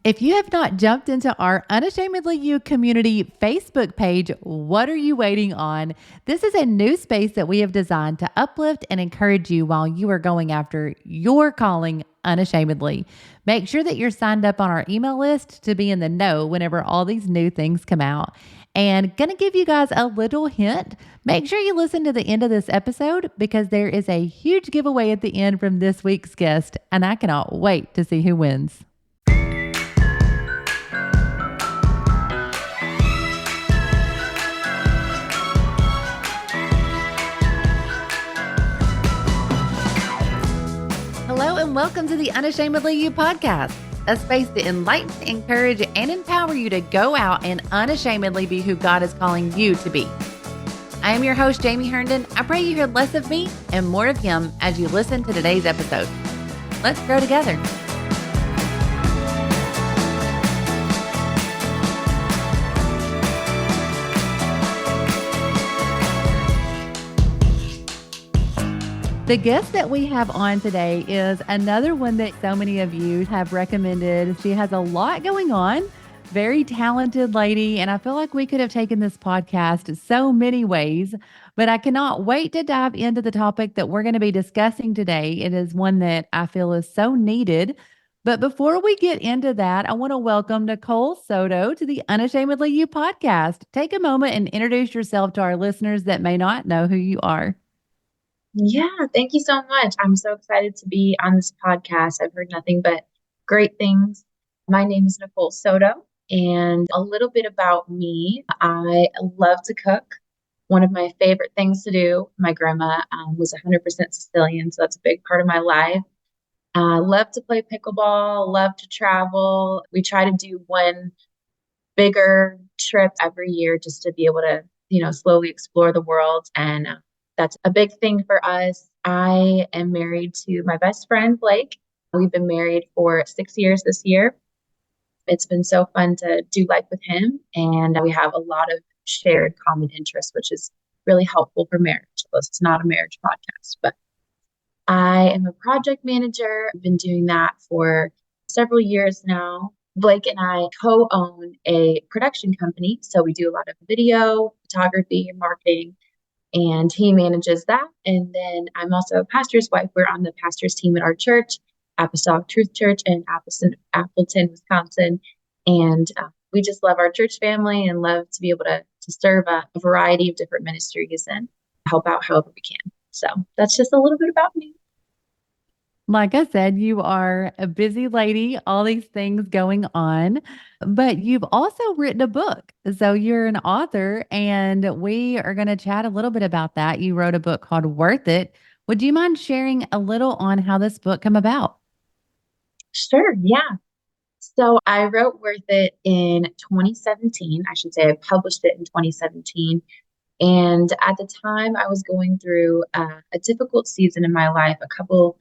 If you have not jumped into our Unashamedly You community Facebook page, what are you waiting on? This is a new space that we have designed to uplift and encourage you while you are going after your calling unashamedly. Make sure that you're signed up on our email list to be in the know whenever all these new things come out. And gonna give you guys a little hint. Make sure you listen to the end of this episode because there is a huge giveaway at the end from this week's guest, and I cannot wait to see who wins. Hello, and welcome to the Unashamedly You podcast, a space to enlighten, encourage, and empower you to go out and unashamedly be who God is calling you to be. I am your host, Jamie Herndon. I pray you hear less of me and more of Him as you listen to today's episode. Let's grow together. The guest that we have on today is another one that so many of you have recommended. She has a lot going on, very talented lady, and I feel like we could have taken this podcast so many ways, but I cannot wait to dive into the topic that we're going to be discussing today. It is one that I feel is so needed. But before we get into that, I want to welcome Nicole Soto to the Unashamedly You podcast. Take a moment and introduce yourself to our listeners that may not know who you are. Yeah, thank you so much. I'm so excited to be on this podcast. I've heard nothing but great things. My name is Nicole Soto, and a little bit about me. I love to cook. One of my favorite things to do, my grandma was 100% Sicilian, so that's a big part of my life. Love to play pickleball, love to travel. We try to do one bigger trip every year just to be able to, slowly explore the world. And that's a big thing for us. I am married to my best friend, Blake. We've been married for 6 years this year. It's been so fun to do life with him. And we have a lot of shared common interests, which is really helpful for marriage. It's not a marriage podcast, but I am a project manager. I've been doing that for several years now. Blake and I co-own a production company. So we do a lot of video, photography, and marketing, and he manages that. And then I'm also a pastor's wife. We're on the pastor's team at our church, Apostolic Truth Church in Appleton, Wisconsin. And we just love our church family and love to be able to serve a variety of different ministries and help out however we can. So that's just a little bit about me. Like I said, you are a busy lady, all these things going on, but you've also written a book. So you're an author, and we are going to chat a little bit about that. You wrote a book called Worth It. Would you mind sharing a little on how this book came about? Sure. Yeah. So I wrote Worth It in 2017. I should say I published it in 2017. And at the time, I was going through a difficult season in my life. A couple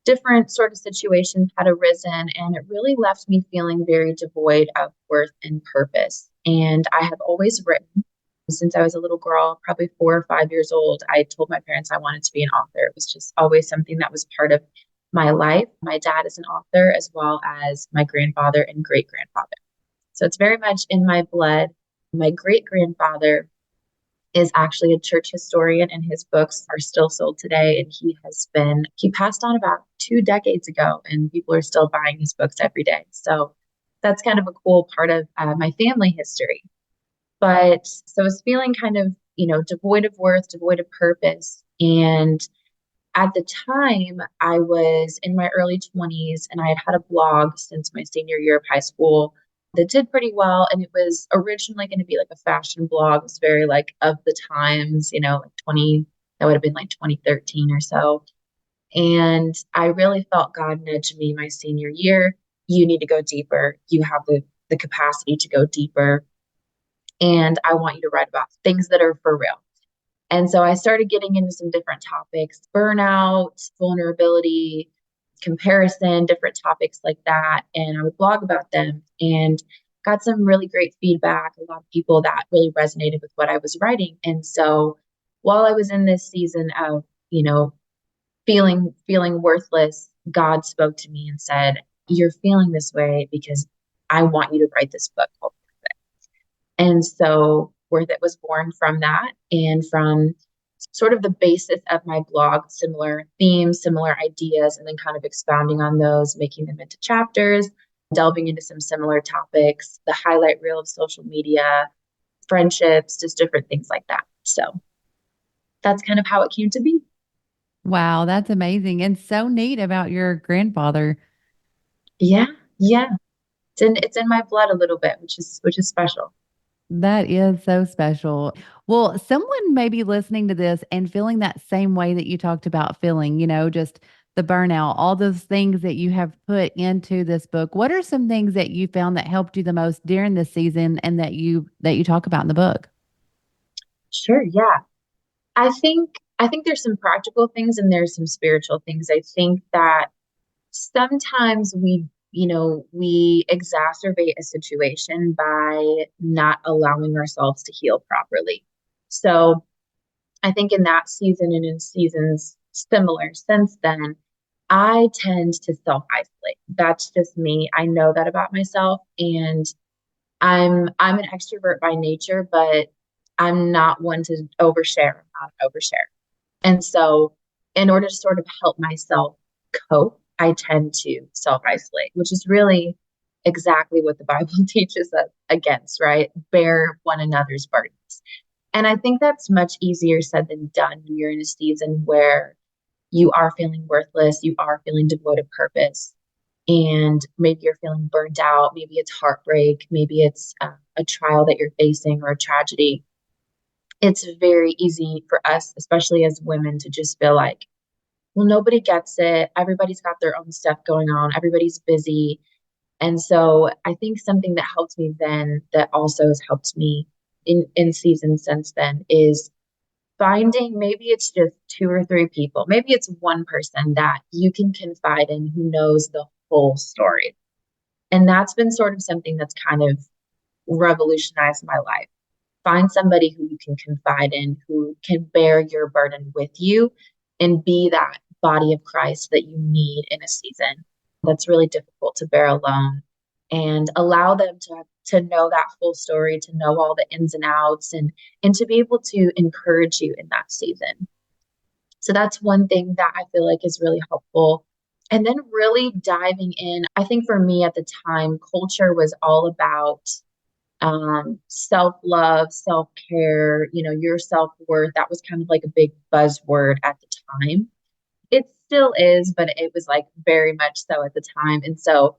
different sort of situations had arisen, and it really left me feeling very devoid of worth and purpose. And I have always written since I was a little girl, probably 4 or 5 years old. I told my parents I wanted to be an author. It was just always something that was part of my life. My dad is an author, as well as my grandfather and great grandfather. So it's very much in my blood. My great grandfather is actually a church historian, and his books are still sold today. And he passed on about 2 decades ago, and people are still buying his books every day. So that's kind of a cool part of my family history. But so I was feeling kind of, devoid of worth, devoid of purpose. And at the time, I was in my early 20s, and I had a blog since my senior year of high school that did pretty well. And it was originally going to be like a fashion blog. It was very like of the times, like that would have been like 2013 or so. And I really felt God nudge me my senior year. You need to go deeper. You have the capacity to go deeper. And I want you to write about things that are for real. And so I started getting into some different topics: burnout, vulnerability, comparison, different topics like that. And I would blog about them and got some really great feedback, a lot of people that really resonated with what I was writing. And so while I was in this season of, feeling worthless, God spoke to me and said, you're feeling this way because I want you to write this book called Worth It. And so Worth It was born from that and from sort of the basis of my blog, similar themes, similar ideas, and then kind of expounding on those, making them into chapters, delving into some similar topics, the highlight reel of social media, friendships, just different things like that. So that's kind of how it came to be. Wow, that's amazing and so neat about your grandfather. Yeah, yeah. It's in my blood a little bit, which is special. That is so special. Well, someone may be listening to this and feeling that same way that you talked about feeling, just the burnout, all those things that you have put into this book. What are some things that you found that helped you the most during this season and that you talk about in the book? Sure, yeah. I think there's some practical things and there's some spiritual things. I think that sometimes we exacerbate a situation by not allowing ourselves to heal properly. So I think in that season and in seasons similar since then, I tend to self isolate. That's just me. I know that about myself, and I'm an extrovert by nature, but I'm not one to overshare. I'm not an overshare. And so, in order to sort of help myself cope, I tend to self isolate, which is really exactly what the Bible teaches us against, right? Bear one another's burdens. And I think that's much easier said than done when you're in a season where you are feeling worthless, you are feeling devoid of purpose, and maybe you're feeling burnt out, maybe it's heartbreak, maybe it's a trial that you're facing or a tragedy. It's very easy for us, especially as women, to just feel like, well, nobody gets it. Everybody's got their own stuff going on. Everybody's busy. And so I think something that helped me then that also has helped me in seasons since then is finding maybe it's just two or three people. Maybe it's one person that you can confide in who knows the whole story. And that's been sort of something that's kind of revolutionized my life. Find somebody who you can confide in, who can bear your burden with you and be that body of Christ that you need in a season that's really difficult to bear alone, and allow them to know that full story, to know all the ins and outs, and to be able to encourage you in that season. So that's one thing that I feel like is really helpful. And then really diving in, I think for me at the time, culture was all about self love, self care, your self worth. That was kind of like a big buzzword at the time. It still is, but it was like very much so at the time. And so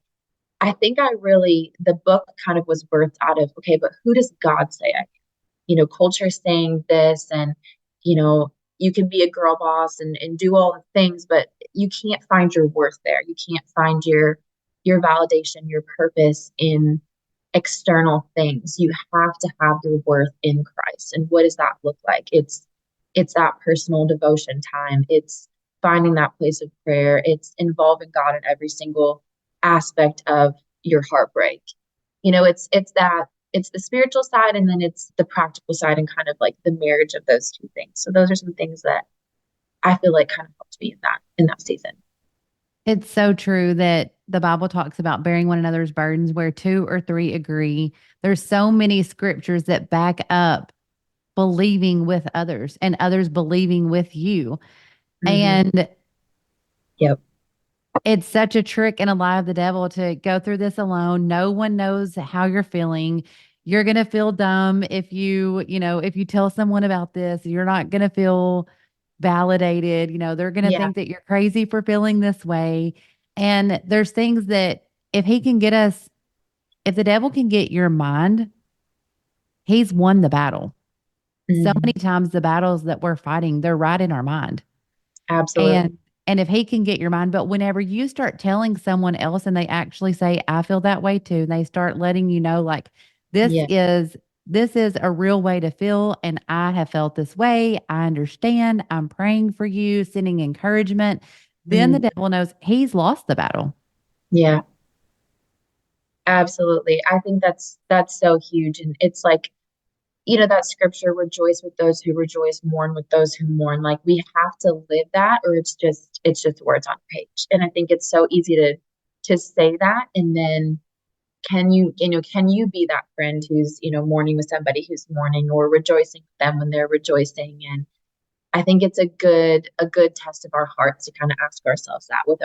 I think the book kind of was birthed out of, okay, but who does God say I am? Culture saying this, and, you know, you can be a girl boss and do all the things, but you can't find your worth there. You can't find your validation, your purpose in external things. You have to have your worth in Christ. And what does that look like? It's that personal devotion time. It's finding that place of prayer. It's involving God in every single aspect of your heartbreak. It's the spiritual side and then it's the practical side and kind of like the marriage of those two things. So those are some things that I feel like kind of helped me in that season. It's so true that the Bible talks about bearing one another's burdens where two or three agree. There's so many scriptures that back up believing with others and others believing with you. Hmm. And Yep. it's such a trick and a lie of the devil to go through this alone. No one knows how you're feeling. You're going to feel dumb if you tell someone about this. You're not going to feel validated. They're going to Yeah. think that you're crazy for feeling this way. And there's things that if he can get us, if the devil can get your mind, he's won the battle. So many Hmm. times the battles that we're fighting, they're right in our mind. Absolutely. And if he can get your mind, but whenever you start telling someone else and they actually say, I feel that way too, and they start letting you know, like, this Yeah. is this is a real way to feel, and I have felt this way. I understand. I'm praying for you, sending encouragement. Then the Mhm. devil knows he's lost the battle. Yeah. Absolutely. I think that's so huge. And it's like, that scripture, rejoice with those who rejoice, mourn with those who mourn. Like we have to live that or it's just words on a page. And I think it's so easy to say that, and then can you be that friend who's, mourning with somebody who's mourning, or rejoicing with them when they're rejoicing? And I think it's a good test of our hearts to kind of ask ourselves that with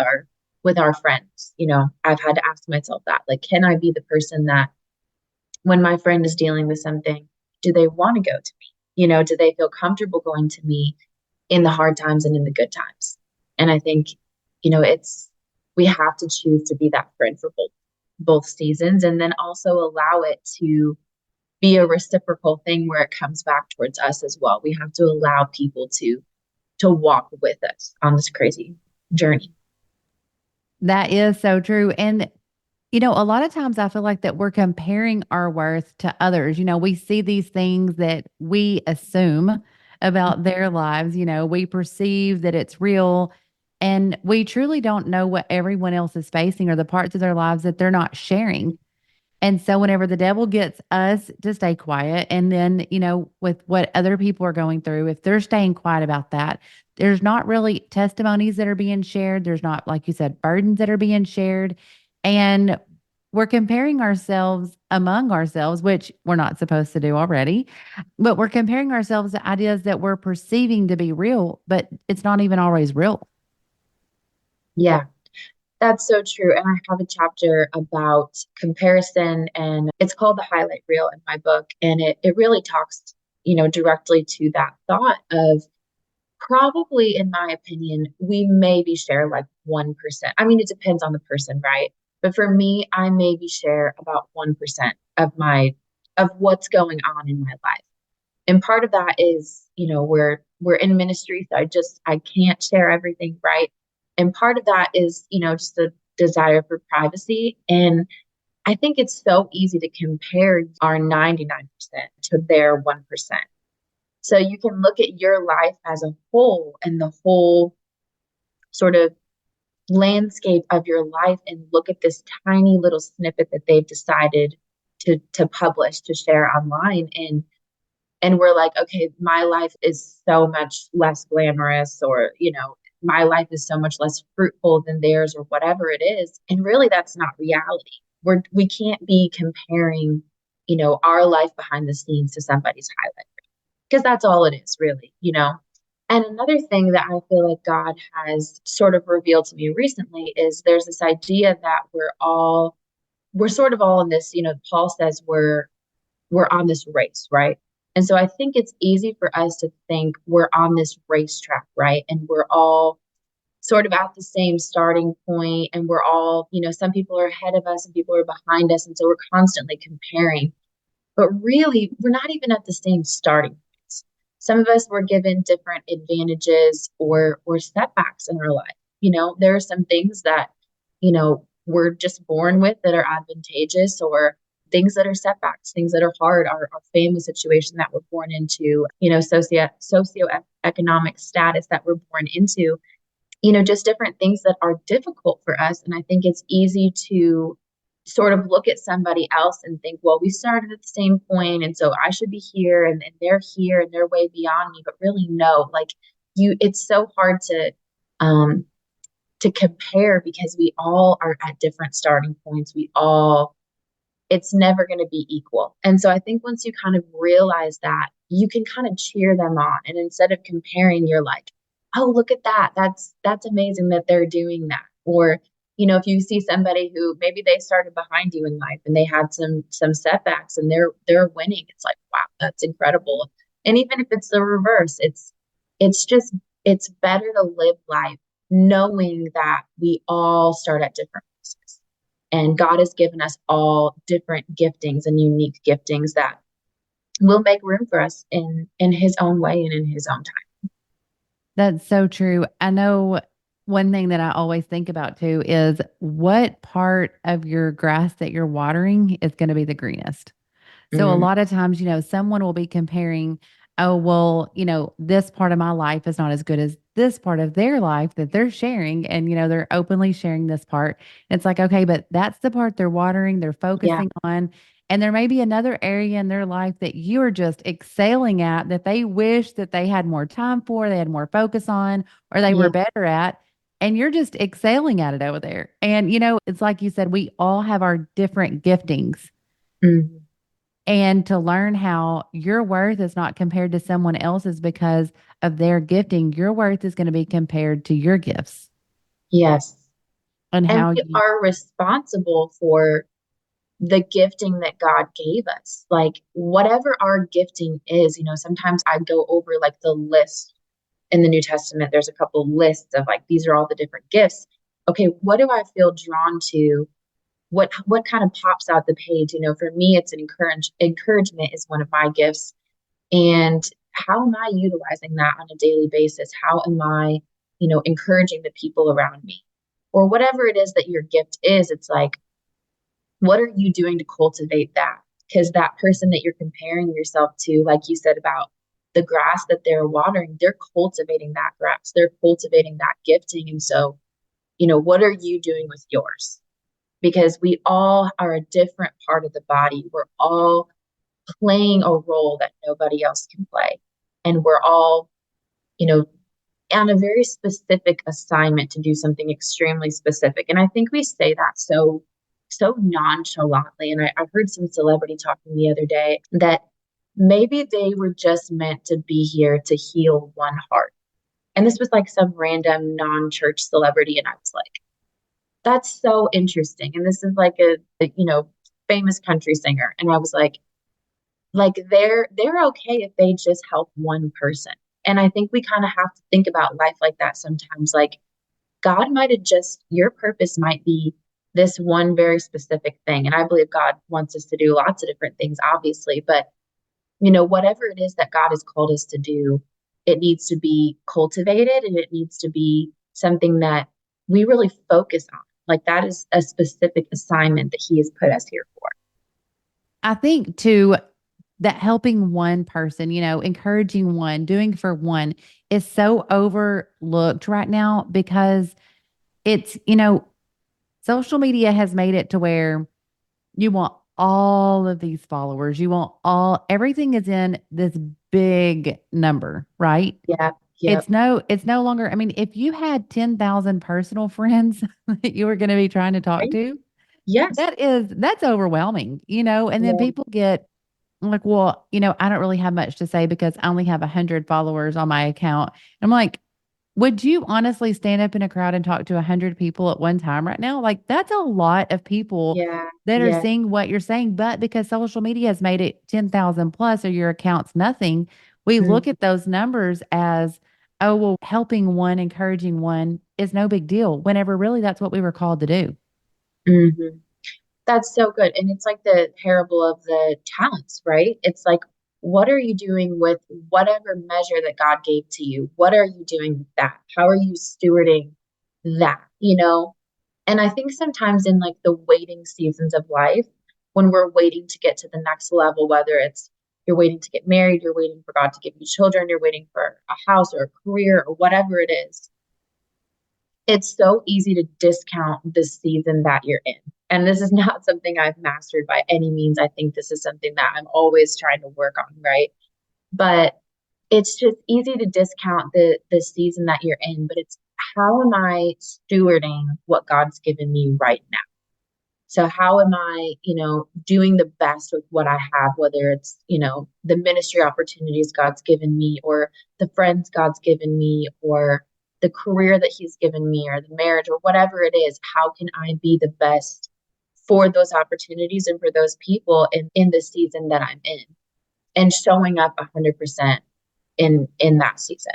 our friends. I've had to ask myself that, like, can I be the person that when my friend is dealing with something, do they want to go to me? Do they feel comfortable going to me in the hard times and in the good times? And I think, it's we have to choose to be that friend for both seasons, and then also allow it to be a reciprocal thing where it comes back towards us as well. We have to allow people to walk with us on this crazy journey. That is so true. And a lot of times I feel like that we're comparing our worth to others. We see these things that we assume about their lives. We perceive that it's real, and we truly don't know what everyone else is facing or the parts of their lives that they're not sharing. And so whenever the devil gets us to stay quiet, and then, with what other people are going through, if they're staying quiet about that, there's not really testimonies that are being shared. There's not, like you said, burdens that are being shared. And we're comparing ourselves among ourselves, which we're not supposed to do already, but we're comparing ourselves to ideas that we're perceiving to be real, but it's not even always real. Yeah, that's so true. And I have a chapter about comparison, and it's called The Highlight Reel in my book. And it really talks, directly to that thought of, probably, in my opinion, we maybe share like 1%. I mean, it depends on the person, right? But for me, I maybe share about 1% of what's going on in my life. And part of that is, we're in ministry, so I can't share everything, right? And part of that is, just a desire for privacy. And I think it's so easy to compare our 99% to their 1%. So you can look at your life as a whole, and the whole sort of landscape of your life, and look at this tiny little snippet that they've decided to publish, to share online. And we're like, okay, my life is so much less glamorous, or, my life is so much less fruitful than theirs, or whatever it is. And really, that's not reality. We can't be comparing, our life behind the scenes to somebody's highlight, because that's all it is, really. And another thing that I feel like God has sort of revealed to me recently is there's this idea that we're sort of all in this, Paul says we're on this race, right? And so I think it's easy for us to think we're on this racetrack, right? And we're all sort of at the same starting point, and we're all, some people are ahead of us and people are behind us. And so we're constantly comparing. But really, we're not even at the same starting points. Some of us were given different advantages or setbacks in our life. There are some things that, we're just born with that are advantageous, or things that are setbacks, things that are hard, our family situation that we're born into, socioeconomic status that we're born into, just different things that are difficult for us. And I think it's easy to sort of look at somebody else and think, well, we started at the same point, and so I should be here, and they're here and they're way beyond me. But really, no, like, it's so hard to compare, because we all are at different starting points. It's never going to be equal. And so I think once you kind of realize that, you can kind of cheer them on. And instead of comparing, you're like, oh, look at that. That's amazing that they're doing that. Or, if you see somebody who maybe they started behind you in life and they had some setbacks, and they're winning, it's like, wow, that's incredible. And even if it's the reverse, it's better to live life knowing that we all start at different places. And God has given us all different giftings and unique giftings that will make room for us in His own way and in His own time. That's so true. I know one thing that I always think about too is what part of your grass that you're watering is going to be the greenest. So a Mm, lot of times, someone will be comparing, oh, well, this part of my life is not as good as this part of their life that they're sharing. And, they're openly sharing this part. And it's like, okay, but that's the part they're watering, they're yeah, focusing on. And there may be another area in their life that you are just excelling at that they wish that they had more time for, they had more focus on, or they were yeah, better at. and you're just excelling at it over there. And, it's like you said, we all have our different giftings. Mhm. And to learn how your worth is not compared to someone else's because of their gifting, your worth is going to be compared to your gifts Yes. and And how we you. are responsible for the gifting that God gave us. Like whatever our gifting is, sometimes I go over like the list in the New Testament. There's a couple lists of like, these are all the different gifts. Okay, what do I feel drawn to? What kind of pops out the page? For me, it's encouragement is one of my gifts. And how am I utilizing that on a daily basis? How am I, encouraging the people around me? Or whatever it is that your gift is, it's like, what are you doing to cultivate that? Because that person that you're comparing yourself to, like you said about the grass that they're watering, they're cultivating that grass, they're cultivating that gifting. And so, what are you doing with yours? Because we all are a different part of the body. We're all playing a role that nobody else can play. And we're all, you know, on a very specific assignment to do something extremely specific. And I think we say that so nonchalantly. And I heard some celebrity talking the other day that maybe they were just meant to be here to heal one heart. And this was like some random non-church celebrity. And I was like, that's so interesting. And this is like a famous country singer. And I was like they're okay if they just help one person. And I think we kind of have to think about life like that sometimes. Like God might have just your purpose might be this one very specific thing. And I believe God wants us to do lots of different things, obviously, but whatever it is that God has called us to do, it needs to be cultivated and it needs to be something that we really focus on. Like that is a specific assignment that He has put us here for. I think too that helping one person, encouraging one, doing for one is so overlooked right now because it's, social media has made it to where you want all of these followers. You want everything is in this big number, right? Yeah. Yep. It's no longer, I mean, if you had 10,000 personal friends that you were going to be trying to talk Right. to, Yes. that's overwhelming, and then Yeah. people get like, well, I don't really have much to say because I only have 100 followers on my account. I'm like, would you honestly stand up in a crowd and talk to 100 people at one time right now? Like, that's a lot of people Yeah. that are Yeah. seeing what you're saying. But because social media has made it 10,000 plus or your account's nothing, we look Mm-hmm. at those numbers as, oh, well, helping one, encouraging one is no big deal, whenever really that's what we were called to do. Mm-hmm. That's so good. And it's like the parable of the talents, right? It's like, what are you doing with whatever measure that God gave to you? What are you doing with that? How are you stewarding that? And I think sometimes in like the waiting seasons of life, when we're waiting to get to the next level, whether it's you're waiting to get married, you're waiting for God to give you children, you're waiting for a house or a career or whatever it is, it's so easy to discount the season that you're in. And this is not something I've mastered by any means. I think this is something that I'm always trying to work on, right? But it's just easy to discount the season that you're in, but it's how am I stewarding what God's given me right now? So how am I, doing the best with what I have, whether it's, the ministry opportunities God's given me or the friends God's given me or the career that He's given me or the marriage or whatever it is, how can I be the best for those opportunities and for those people in the season that I'm in and showing up 100% in that season.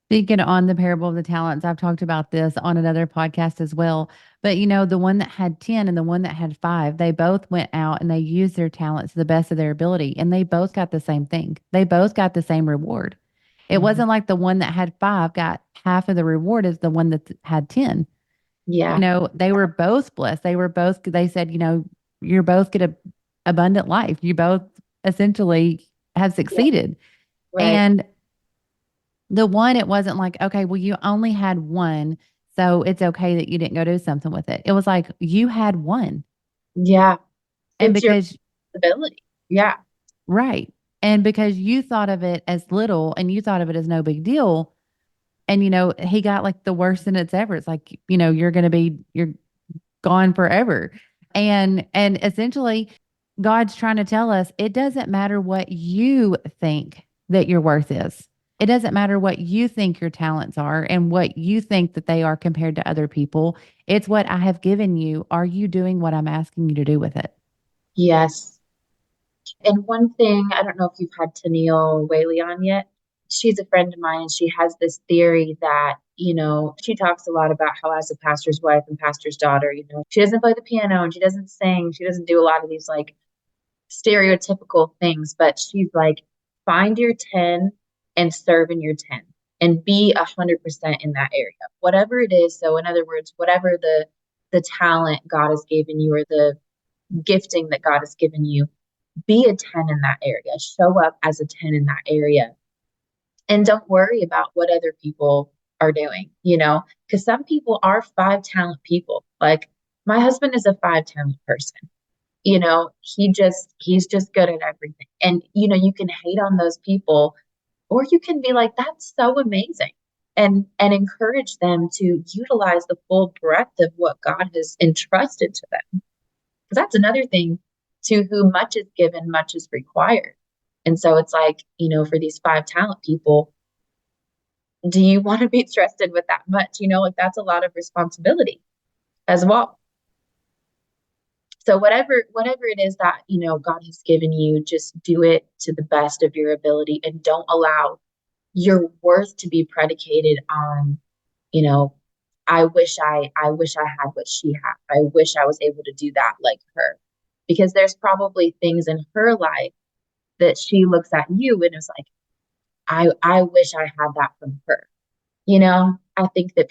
Speaking on the parable of the talents, I've talked about this on another podcast as well. But the one that had 10 and the one that had five, they both went out and they used their talents to the best of their ability. And they both got the same thing. They both got the same reward. It Mhm. wasn't like the one that had five got half of the reward as the one that had 10. Yeah. They were both blessed. They said, you're both get a abundant life. You both essentially have Yeah. succeeded. Right. And the one, it wasn't like, okay, well, you only had one, so it's okay that you didn't go do something with it. It was like you had one. Yeah. And It's your because, ability. Yeah. right. And because you thought of it as little and you thought of it as no big deal, And, he got like the worst sentence ever. It's like, you're gone forever. And essentially God's trying to tell us it doesn't matter what you think that your worth is. It doesn't matter what you think your talents are and what you think that they are compared to other people. It's what I have given you. Are you doing what I'm asking you to do with it? Yes. And one thing, I don't know if you've had Tennille Whaley on yet. She's a friend of mine, and she has this theory that, she talks a lot about how, as a pastor's wife and pastor's daughter, she doesn't play the piano and she doesn't sing. She doesn't do a lot of these like stereotypical things, but she's like, find your 10 and serve in your 10 and be 100% in that area, whatever it is. So, in other words, whatever the talent God has given you or the gifting that God has given you, be a 10 in that area, show up as a 10 in that area. And don't worry about what other people are doing, because some people are 5 talent people. Like my husband is a 5 talent person. He's just good at everything. And, you can hate on those people, or you can be like, that's so amazing. And encourage them to utilize the full breadth of what God has entrusted to them. Because that's another thing, to whom much is given, much is required. And so it's like, for these 5 talent people, do you want to be trusted with that much? Like that's a lot of responsibility as well. So whatever it is that, God has given you, just do it to the best of your ability and don't allow your worth to be predicated on, you know, I wish I had what she had. I wish I was able to do that like her. Because there's probably things in her life that she looks at you and is like, I wish I had that from her. I think that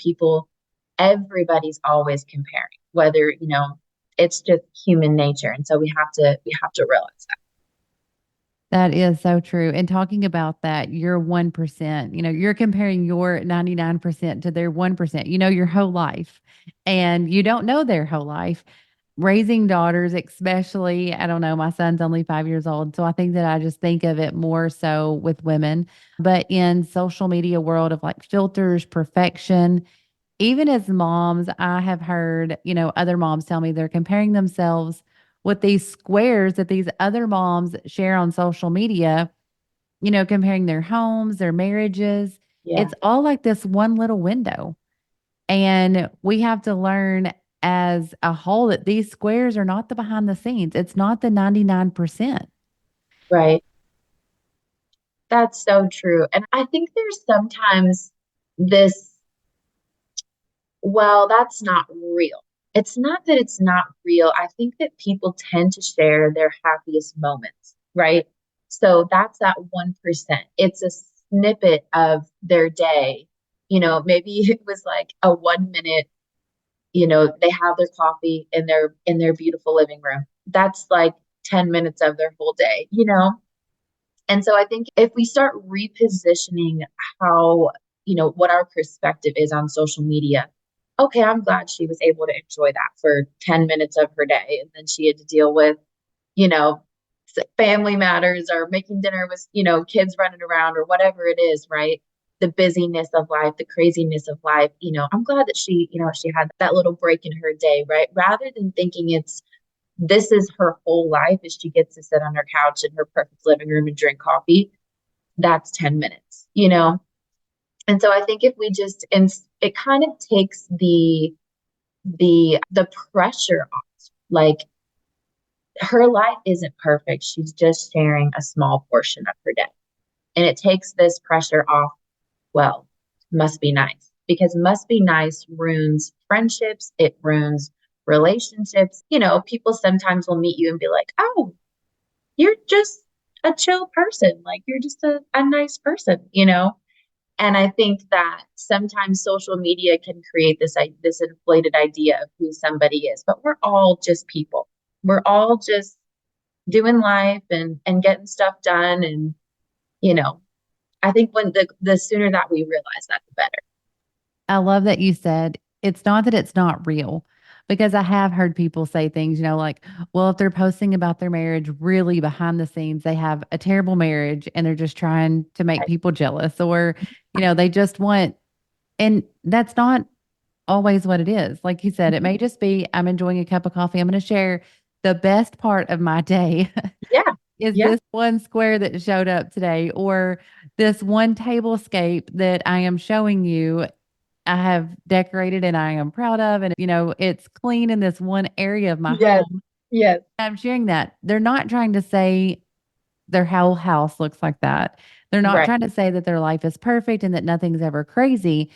everybody's always comparing, whether, it's just human nature. And so we have to realize that. That is so true. And talking about that, your 1%, you're comparing your 99% to their 1%, your whole life, and you don't know their whole life. Raising daughters, especially, I don't know, my son's only 5 years old. So I think that I just think of it more so with women, but in social media world of like filters, perfection, even as moms, I have heard, other moms tell me they're comparing themselves with these squares that these other moms share on social media, comparing their homes, their marriages. Yeah, It's all like this one little window. And we have to learn as a whole that these squares are not the behind the scenes. It's not the 99%. right. That's so true. And I think there's sometimes this, well, that's not real. It's not that it's not real. I think that people tend to share their happiest moments, right? So that's that 1%. It's a snippet of their day. Maybe it was like a 1 minute, they have their coffee in their beautiful living room. That's like 10 minutes of their whole day. And so I think if we start repositioning how, what our perspective is on social media, okay, I'm glad she was able to enjoy that for 10 minutes of her day. And then she had to deal with, you know, family matters or making dinner with, kids running around or whatever it is, right? The busyness of life, the craziness of life. I'm glad that she had that little break in her day, right? Rather than thinking this is her whole life as she gets to sit on her couch in her perfect living room and drink coffee. That's 10 minutes. And so I think if we just, and it kind of takes the pressure off. Like her life isn't perfect. She's just sharing a small portion of her day. And it takes this pressure off. Well, must be nice, because must be nice ruins friendships. It ruins relationships. People sometimes will meet you and be like, oh, you're just a chill person. Like you're just a nice person. And I think that sometimes social media can create this inflated idea of who somebody is, but we're all just people. We're all just doing life and getting stuff done. And, you know, I think when the sooner that we realize that, the better. I love that you said it's not that it's not real, because I have heard people say things, like, well, if they're posting about their marriage, really behind the scenes, they have a terrible marriage and they're just trying to make Right. people jealous, or, they just want And that's not always what it is. Like you said, it may just be I'm enjoying a cup of coffee. I'm going to share the best part of my day Yeah. is Yeah. this one square that showed up today, or this one tablescape that I am showing you I have decorated and I am proud of. And, it's clean in this one area of my Yes. home. Yes. I'm sharing that. They're not trying to say their whole house looks like that. They're not Right. trying to say that their life is perfect and that nothing's ever crazy.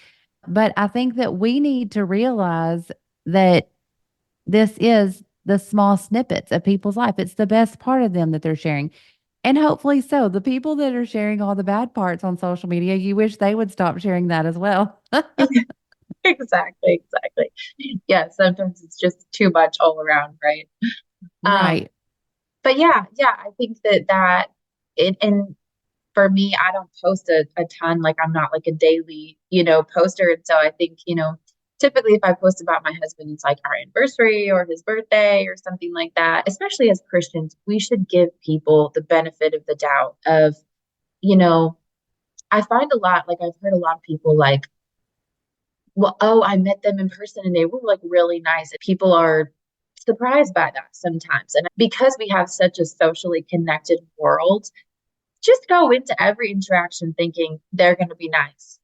But I think that we need to realize that this is the small snippets of people's life. It's the best part of them that they're sharing. And hopefully so. The people that are sharing all the bad parts on social media, you wish they would stop sharing that as well. Exactly. Exactly. Yeah. Sometimes it's just too much all around, right? Um, Right. but yeah, I think that and for me, I don't post a ton. Like I'm not like a daily, poster. And so I think, typically if I post about my husband, it's like our anniversary or his birthday or something like that. Especially as Christians, we should give people the benefit of the doubt of, you know, I find a lot, like I've heard a lot of people like, well, oh, I met them in person and they were like really nice. People are surprised by that sometimes. And because we have such a socially connected world, just go into every interaction thinking they're going to be nice.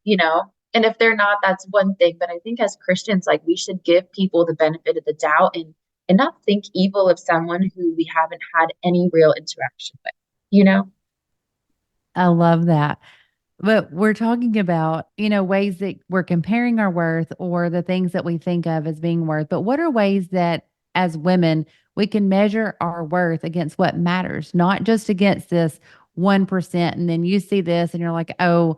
And if they're not, that's one thing. But I think as Christians, like we should give people the benefit of the doubt and not think evil of someone who we haven't had any real interaction with, you know? I love that. But we're talking about, ways that we're comparing our worth or the things that we think of as being worth. But what are ways that as women, we can measure our worth against what matters, not just against this 1%. And then you see this and you're like, oh,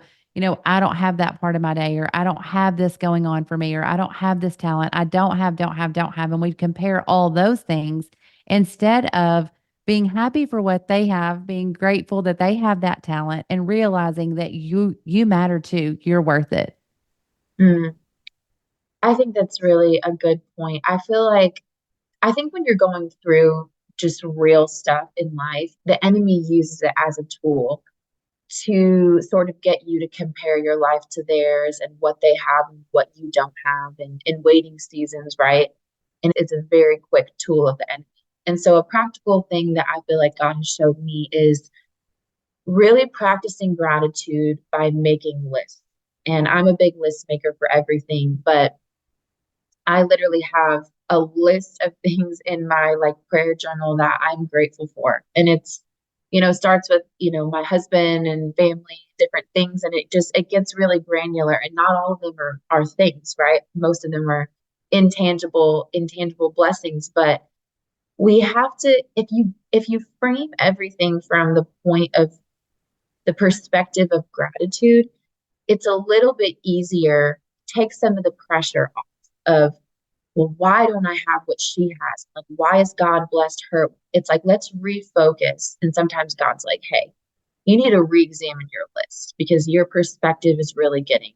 I don't have that part of my day, or I don't have this going on for me, or I don't have this talent. I don't have, don't have, don't have. And we compare all those things instead of being happy for what they have, being grateful that they have that talent and realizing that you matter too. You're worth it. Mm, I think that's really a good point. I think when you're going through just real stuff in life, the enemy uses it as a tool to sort of get you to compare your life to theirs and what they have and what you don't have and in waiting seasons, right? And it's a very quick tool of the enemy. And so a practical thing that I feel like God has showed me is really practicing gratitude by making lists. And I'm a big list maker for everything, but I literally have a list of things in my like prayer journal that I'm grateful for. And starts with, my husband and family, different things. And it gets really granular. And not all of them are things, right? Most of them are intangible blessings. But we have to, if you frame everything from the point of the perspective of gratitude, it's a little bit easier, take some of the pressure off of, well, why don't I have what she has? Like, why has God blessed her? It's like, let's refocus. And sometimes God's like, hey, you need to re-examine your list because your perspective is really getting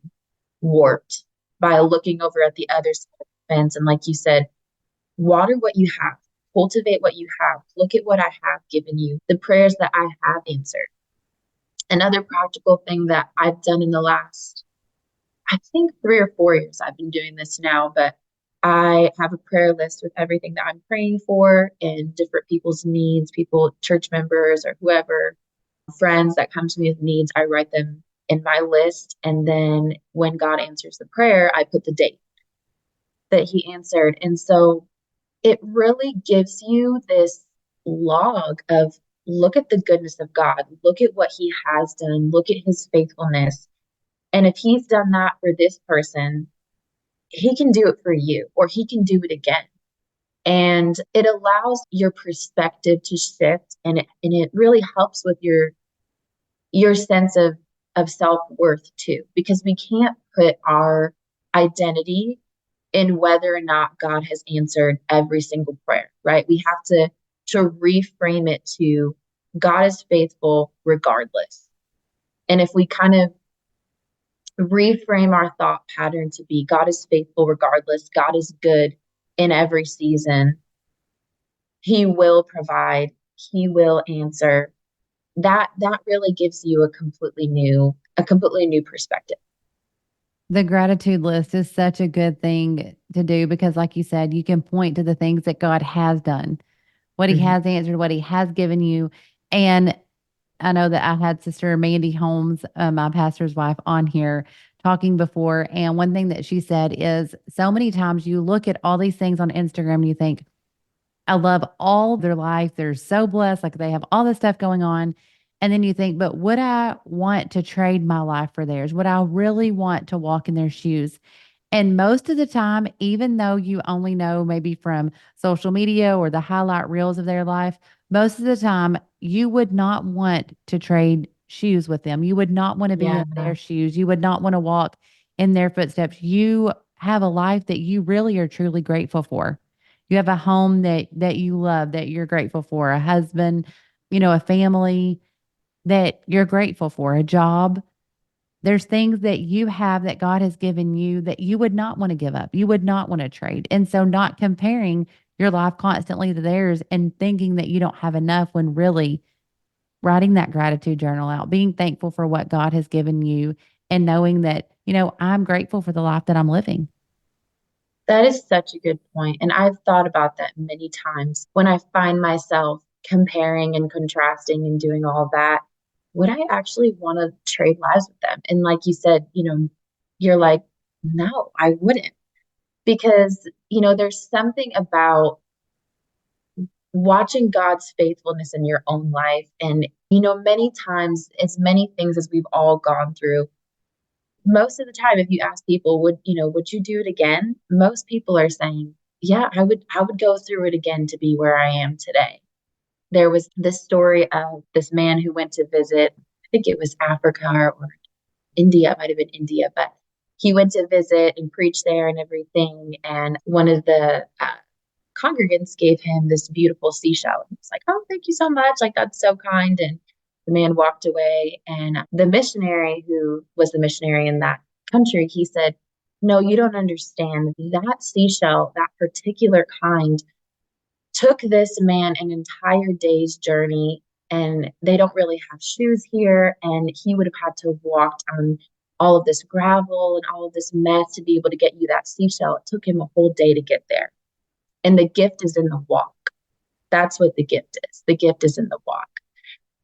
warped by looking over at the other side of the fence. And like you said, water what you have, cultivate what you have, look at what I have given you, the prayers that I have answered. Another practical thing that I've done in the last, I think 3 or 4 years I've been doing this now, but I have a prayer list with everything that I'm praying for and different people's needs, people, church members or whoever, friends that come to me with needs. I write them in my list. And then when God answers the prayer, I put the date that he answered. And so it really gives you this log of look at the goodness of God, look at what he has done, look at his faithfulness. And if he's done that for this person, he can do it for you or he can do it again. And it allows your perspective to shift and it really helps with your sense of self-worth too, because we can't put our identity in whether or not God has answered every single prayer, right? We have to reframe it to God is faithful regardless. And if we kind of reframe our thought pattern to be God is faithful regardless, God is good in every season, he will provide, he will answer. That really gives you a completely new perspective. The gratitude list is such a good thing to do because, like you said, you can point to the things that God has done, what He Mhm. has answered, what He has given you. And I know that I had Sister Mandy Holmes, my pastor's wife, on here talking before. And one thing that she said is so many times you look at all these things on Instagram and you think, I love all their life. They're so blessed. Like they have all this stuff going on. And then you think, but would I want to trade my life for theirs? Would I really want to walk in their shoes? And most of the time, even though you only know maybe from social media or the highlight reels of their life, most of the time you would not want to trade shoes with them. You would not want to be Yeah. in their shoes. You would not want to walk in their footsteps. You have a life that you really are truly grateful for. You have a home that you love, that you're grateful for, a husband, a family that you're grateful for, a job. There's things that you have that God has given you that you would not want to give up. You would not want to trade. And so not comparing your life constantly to theirs and thinking that you don't have enough when really writing that gratitude journal out, being thankful for what God has given you and knowing that, I'm grateful for the life that I'm living. That is such a good point. And I've thought about that many times when I find myself comparing and contrasting and doing all that. Would I actually want to trade lives with them? And like you said, you're like, no, I wouldn't. Because, there's something about watching God's faithfulness in your own life. And, many times, as many things as we've all gone through, most of the time, if you ask people, would you do it again? Most people are saying, yeah, I would go through it again to be where I am today. There was this story of this man who went to visit, I think it was Africa or India, it might have been India, but he went to visit and preach there and everything. And one of the congregants gave him this beautiful seashell. And he was like, oh, thank you so much. Like, that's so kind. And the man walked away. And the missionary, who was the missionary in that country, he said, no, you don't understand. That seashell, that particular kind, took this man an entire day's journey. And they don't really have shoes here. And he would have had to walk on all of this gravel and all of this mess to be able to get you that seashell. It took him a whole day to get there. And the gift is in the walk. That's what the gift is. The gift is in the walk.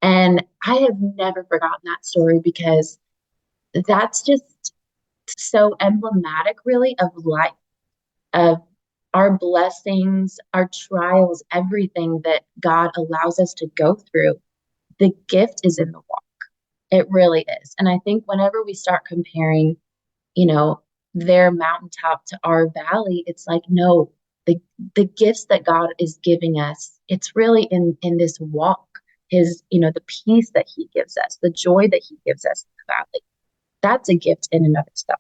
And I have never forgotten that story because that's just so emblematic, really, of life, of our blessings, our trials, everything that God allows us to go through. The gift is in the walk. It really is. And I think whenever we start comparing, you know, their mountaintop to our valley, it's like, no, the the gifts that God is giving us, it's really in this walk. His, the peace that he gives us, the joy that he gives us in the valley. That's a gift in and of itself.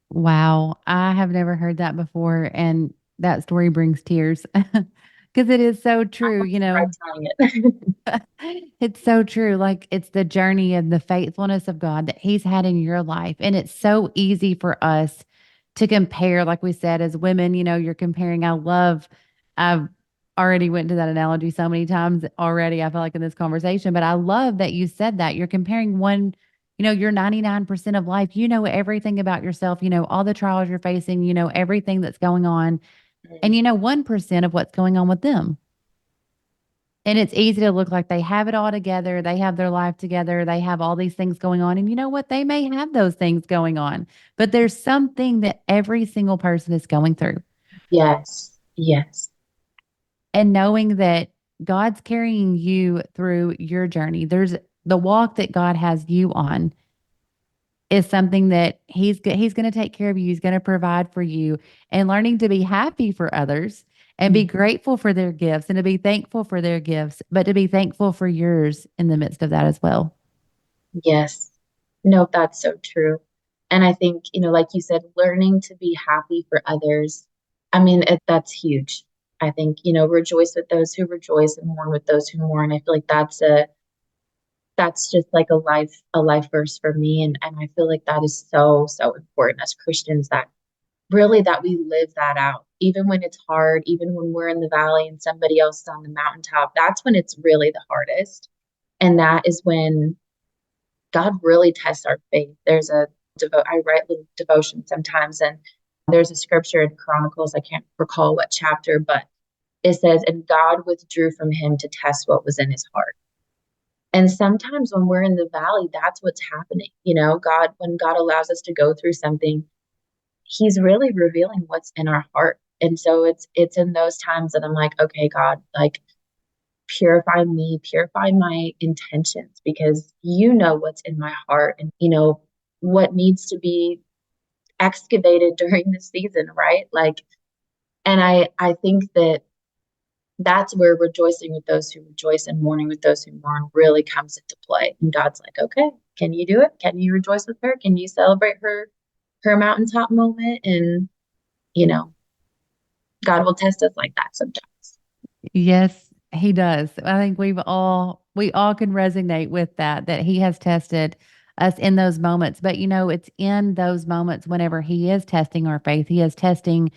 Wow, I have never heard that before, and that story brings tears because it is so true, Try telling it. It's so true. Like it's the journey and the faithfulness of God that He's had in your life. And it's so easy for us to compare, like we said, as women, you're comparing. I've already went to that analogy so many times already, I feel like in this conversation, but I love that you said that. You're comparing your 99% of life. You know everything about yourself, all the trials you're facing, everything that's going on, and 1% of what's going on with them. And it's easy to look like they have it all together. They have their life together. They have all these things going on. And you know what? They may have those things going on, but there's something that every single person is going through. Yes, yes. And knowing that God's carrying you through your journey, there's the walk that God has you on is something that he's going to take care of you. He's going to provide for you, and learning to be happy for others and be Mm. grateful for their gifts and to be thankful for their gifts, but to be thankful for yours in the midst of that as well. Yes. No, that's so true. And I think, like you said, learning to be happy for others, I mean, that's huge. I think, rejoice with those who rejoice and mourn with those who mourn. I feel like that's just like a life verse for me. And I feel like that is so, so important as Christians, that really that we live that out. Even when it's hard, even when we're in the valley and somebody else is on the mountaintop, that's when it's really the hardest. And that is when God really tests our faith. I write little devotion sometimes, and there's a scripture in Chronicles, I can't recall what chapter, but it says, and God withdrew from him to test what was in his heart. And sometimes when we're in the valley, that's what's happening. When God allows us to go through something, he's really revealing what's in our heart. And so it's in those times that I'm like, okay, God, like purify me, purify my intentions, because you know what's in my heart and what needs to be excavated during the season, right? Like, and I think that that's where rejoicing with those who rejoice and mourning with those who mourn really comes into play. And God's like, okay, can you do it? Can you rejoice with her? Can you celebrate her mountaintop moment? And you know, God will test us like that sometimes. Yes, he does. I think we all can resonate with that he has tested us in those moments. But it's in those moments whenever he is testing our faith, he is testing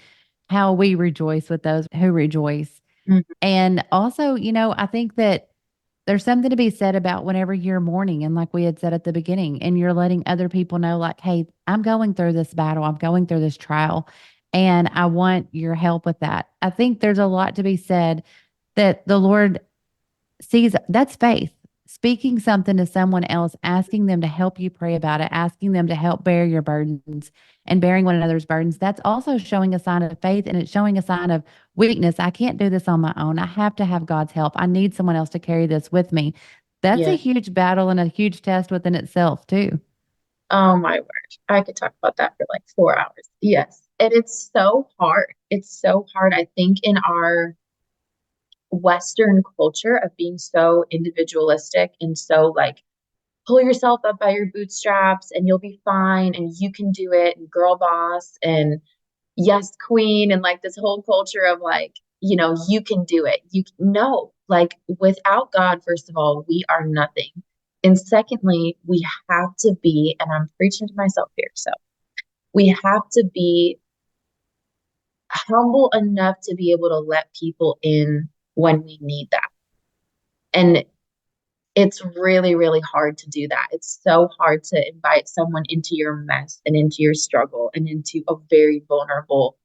how we rejoice with those who rejoice. Mhm. And also, I think that there's something to be said about whenever you're mourning, and like we had said at the beginning, and you're letting other people know, like, hey, I'm going through this battle, I'm going through this trial, and I want your help with that. I think there's a lot to be said that the Lord sees. That's faith. Speaking something to someone else, asking them to help you pray about it, asking them to help bear your burdens and bearing one another's burdens. That's also showing a sign of faith, and it's showing a sign of weakness. I can't do this on my own. I have to have God's help. I need someone else to carry this with me. That's a Yeah. huge battle and a huge test within itself, too. Oh my word. I could talk about that for like 4 hours. Yes. And it's so hard. It's so hard. I think in our Western culture of being so individualistic and so like pull yourself up by your bootstraps and you'll be fine and you can do it and girl boss and yes queen and like this whole culture of like you can do it. You no, like without God, first of all, we are nothing, and secondly, we have to be, and I'm preaching to myself here, so we have to be humble enough to be able to let people in when we need that. And it's really, really hard to do that. It's so hard to invite someone into your mess and into your struggle and into a very vulnerable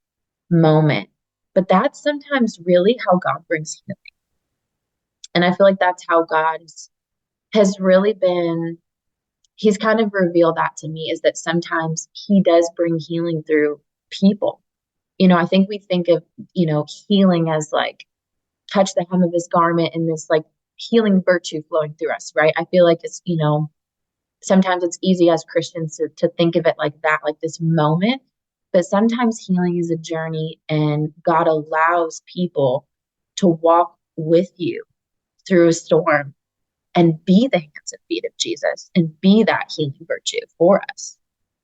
moment. But that's sometimes really how God brings healing. And I feel like that's how God has really been, he's kind of revealed that to me, is that sometimes he does bring healing through people. I think we think of, healing as like touch the hem of his garment and this like healing virtue flowing through us, right? I feel like it's, sometimes it's easy as Christians to think of it like that, like this moment. But sometimes healing is a journey, and God allows people to walk with you through a storm and be the hands and feet of Jesus and be that healing virtue for us.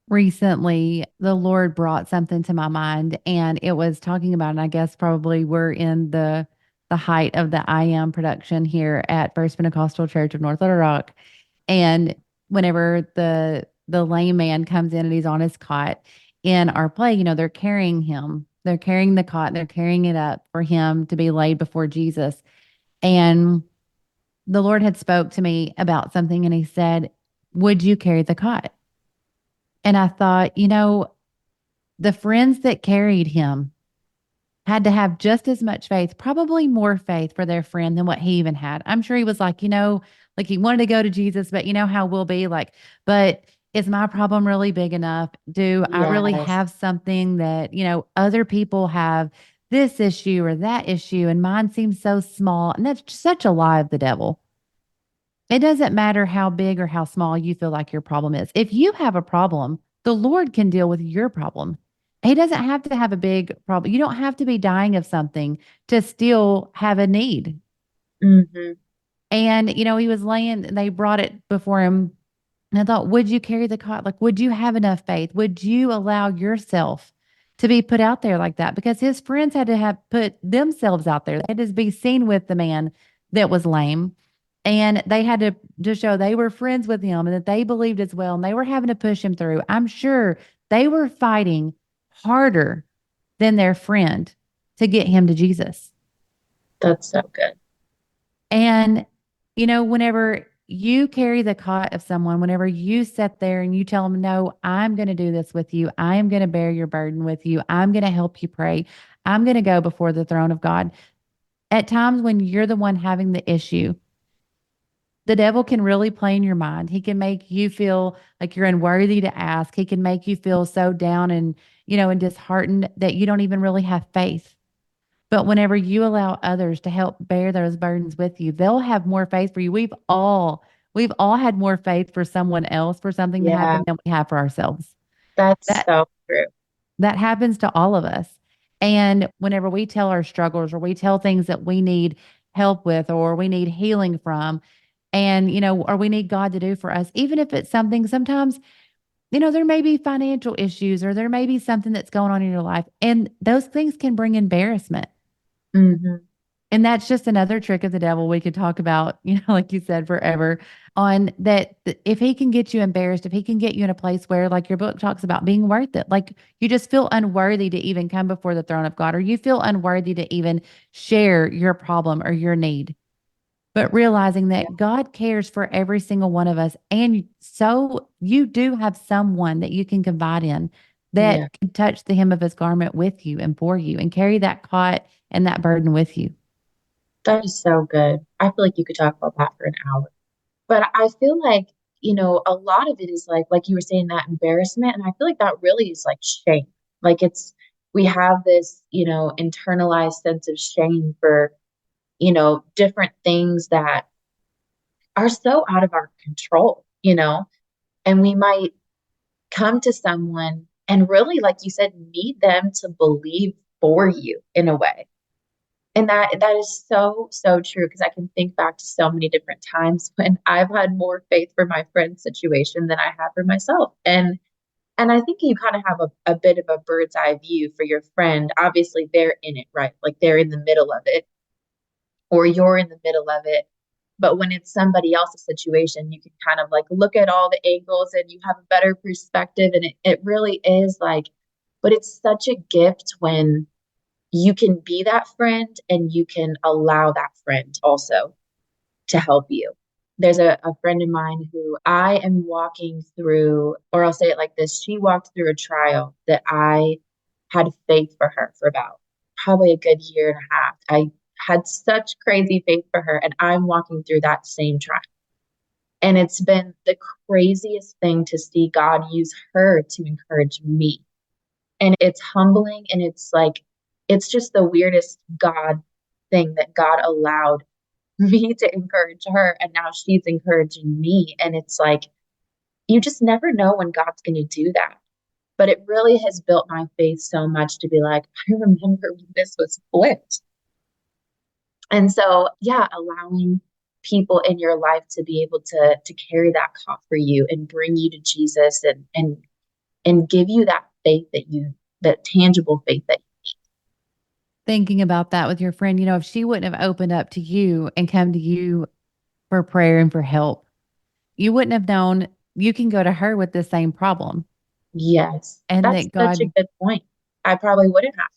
Recently, the Lord brought something to my mind, and it was talking about, and I guess probably we're in the height of the I Am production here at First Pentecostal Church of North Little Rock. And whenever the lame man comes in and he's on his cot in our play, they're carrying him. They're carrying the cot, they're carrying it up for him to be laid before Jesus. And the Lord had spoke to me about something, and he said, would you carry the cot? And I thought, the friends that carried him had to have just as much faith, probably more faith for their friend than what he even had. I'm sure he was like, like he wanted to go to Jesus, but you know how we'll be like, but is my problem really big enough? Do I really Yes. have something that, other people have this issue or that issue and mine seems so small? And that's such a lie of the devil. It doesn't matter how big or how small you feel like your problem is. If you have a problem, the Lord can deal with your problem. He doesn't have to have a big problem. You don't have to be dying of something to still have a need. Hmm. And, he was laying, they brought it before him. And I thought, would you carry the cot? Like, would you have enough faith? Would you allow yourself to be put out there like that? Because his friends had to have put themselves out there. They had to be seen with the man that was lame. And they had to show they were friends with him and that they believed as well. And they were having to push him through. I'm sure they were fighting harder than their friend to get him to Jesus. That's so good. And, whenever you carry the cot of someone, whenever you sit there and you tell them, no, I'm going to do this with you, I am going to bear your burden with you, I'm going to help you pray, I'm going to go before the throne of God. At times when you're the one having the issue, the devil can really play in your mind. He can make you feel like you're unworthy to ask. He can make you feel so down and, and disheartened that you don't even really have faith. But whenever you allow others to help bear those burdens with you, they'll have more faith for you. We've all had more faith for someone else for something to Yeah, happen than we have for ourselves. that's That so true. that happens to all of us. And whenever we tell our struggles or we tell things that we need help with or we need healing from, and or we need God to do for us, even if it's something sometimes, there may be financial issues or there may be something that's going on in your life, and those things can bring embarrassment. Hmm. And that's just another trick of the devil we could talk about, like you said, forever on that. If he can get you embarrassed, if he can get you in a place where, like your book talks about, being worth it, like you just feel unworthy to even come before the throne of God, or you feel unworthy to even share your problem or your need, but realizing Yeah, that God cares for every single one of us. And so you do have someone that you can confide in yeah, that can touch the hem of his garment with you and for you and carry that cot and that burden with you. that is so good. I feel like you could talk about that for an hour. But I feel like, a lot of it is like you were saying, that embarrassment. And I feel like that really is like shame. Like we have this, internalized sense of shame for, different things that are so out of our control. And we might come to someone and really, like you said, need them to believe for you in a way. And that is so, so true, because I can think back to so many different times when I've had more faith for my friend's situation than I have for myself. And I think you kind of have a bit of a bird's eye view for your friend. Obviously, they're in it, right? Like they're in the middle of it, or you're in the middle of it. But when it's somebody else's situation, you can kind of like look at all the angles and you have a better perspective. And it really is like, but it's such a gift when you can be that friend and you can allow that friend also to help you. There's a friend of mine who I am walking through, or I'll say it like this: she walked through a trial that I had faith for her for about probably a good year and a half. I had such crazy faith for her, and I'm walking through that same trial. And it's been the craziest thing to see God use her to encourage me. And it's humbling, and it's like, it's just the weirdest God thing that God allowed me to encourage her. And now she's encouraging me. And it's like, you just never know when God's going to do that. But it really has built my faith so much to be like, I remember when this was flipped. And so, yeah, allowing people in your life to be able to carry that cup for you and bring you to Jesus, and give you that faith that tangible faith that. Thinking about that with your friend, if she wouldn't have opened up to you and come to you for prayer and for help, you wouldn't have known you can go to her with the same problem, Yes, and that's that such a God good point. I probably wouldn't have.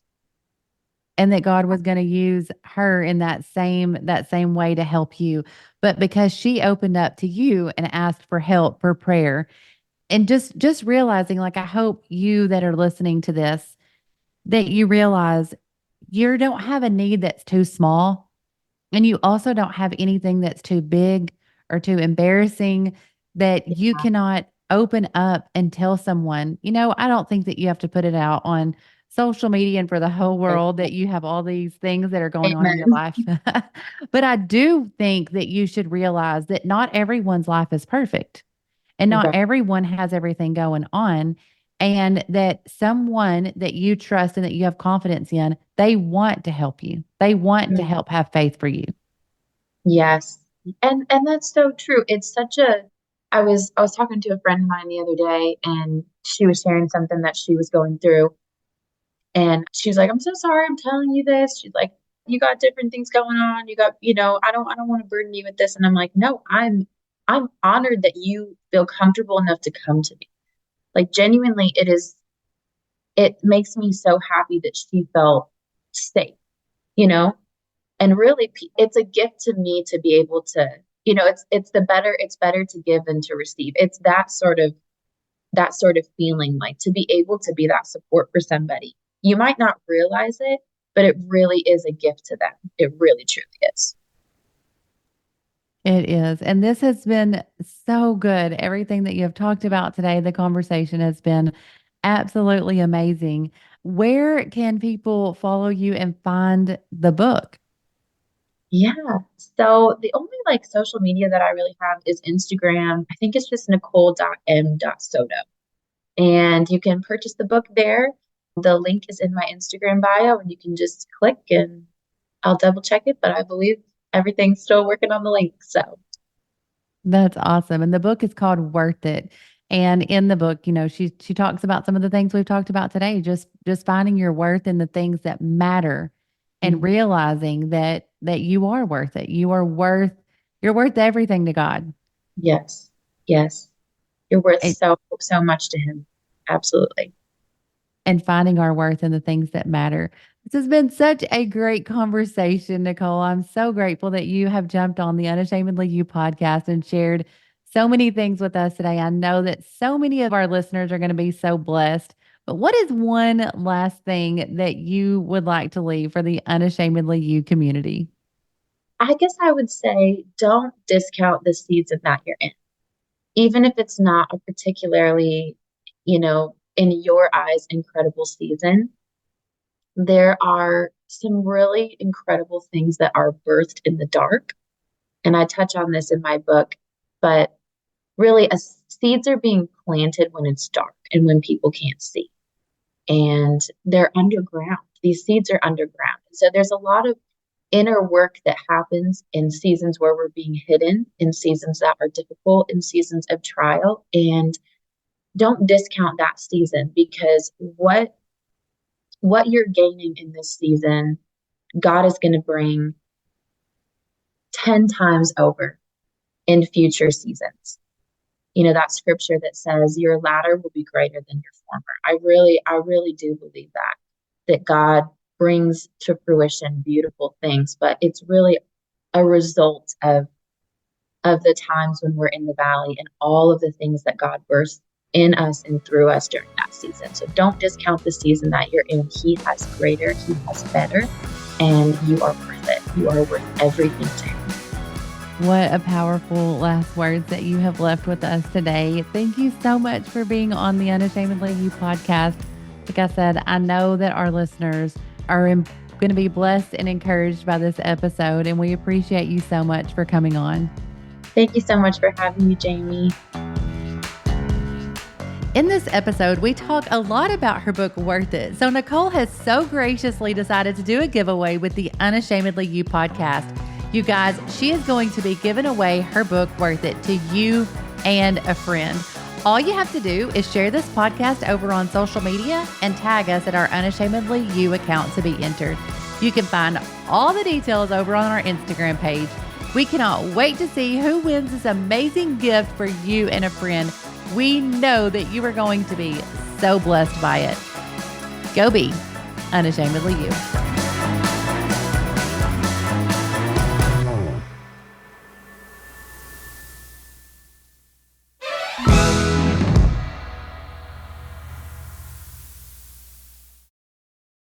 and that God was going to use her in that same way to help you. But because she opened up to you and asked for help, for prayer, and just realizing, like, I hope you that are listening to this, that you realize you don't have a need that's too small, and you also don't have anything that's too big or too embarrassing that you cannot open up and tell someone. I don't think that you have to put it out on social media and for the whole world that you have all these things that are going on in your Amen. life. But I do think that you should realize that not everyone's life is perfect and not Right. everyone has everything going on. And that someone that you trust and that you have confidence in, they want to help you. They want to Mm. help have faith for you. Yes. And that's so true. It's such a I was talking to a friend of mine the other day, and she was sharing something that she was going through, and she's like, "I'm so sorry I'm telling you this." She's like, "You got different things going on. You got, I don't want to burden you with this." And I'm like, "No, I'm honored that you feel comfortable enough to come to me." Like, genuinely, it makes me so happy that she felt safe, you know? And really, it's a gift to me to be able it's better to give than to receive. It's that sort of feeling, like to be able to be that support for somebody. You might not realize it, but it really is a gift to them. It really truly is. It is. And this has been so good. Everything that you have talked about today, the conversation has been absolutely amazing. Where can people follow you and find the book? Yeah. So the only like social media that I really have is Instagram. I think it's just Nicole.m.soto. And you can purchase the book there. The link is in my Instagram bio, and you can just click and I'll double check it, but I believe everything's still working on the link. So, That's awesome. And the book is called Worth It. And in the book, she talks about some of the things we've talked about today, just finding your worth in the things that matter and mhm. realizing that you are worth it. You're worth everything to God. Yes, yes, you're worth And, so, so much to him. Absolutely. and finding our worth in the things that matter. This has been such a great conversation, Nicole. I'm so grateful that you have jumped on the Unashamedly You podcast and shared so many things with us today. I know that so many of our listeners are going to be so blessed. But what is one last thing that you would like to leave for the Unashamedly You community? I guess I would say don't discount the season that you're in, even if it's not a particularly, in your eyes, incredible season. There are some really incredible things that are birthed in the dark. And I touch on this in my book, but really, seeds are being planted when it's dark and when people can't see. And they're underground. These seeds are underground. So there's a lot of inner work that happens in seasons where we're being hidden, in seasons that are difficult, in seasons of trial. And don't discount that season, because what you're gaining in this season, God is going to bring 10 times over in future seasons. That scripture that says your latter will be greater than your former. I really do believe that God brings to fruition beautiful things, but it's really a result of the times when we're in the valley and all of the things that God bursts in us and through us during that season. So don't discount the season that you're in. He has greater, he has better, and you are worth it. You are worth everything to him. What a powerful last words that you have left with us today. Thank you so much for being on the Unashamedly You podcast. Like I said, I know that our listeners are going to be blessed and encouraged by this episode, and we appreciate you so much for coming on. Thank you so much for having me, Jamie. In this episode, we talk a lot about her book, Worth It. So Nicole has so graciously decided to do a giveaway with the Unashamedly You podcast. You guys, she is going to be giving away her book, Worth It, to you and a friend. All you have to do is share this podcast over on social media and tag us at our Unashamedly You account to be entered. You can find all the details over on our Instagram page. We cannot wait to see who wins this amazing gift for you and a friend. We know that you are going to be so blessed by it. Go be unashamedly you.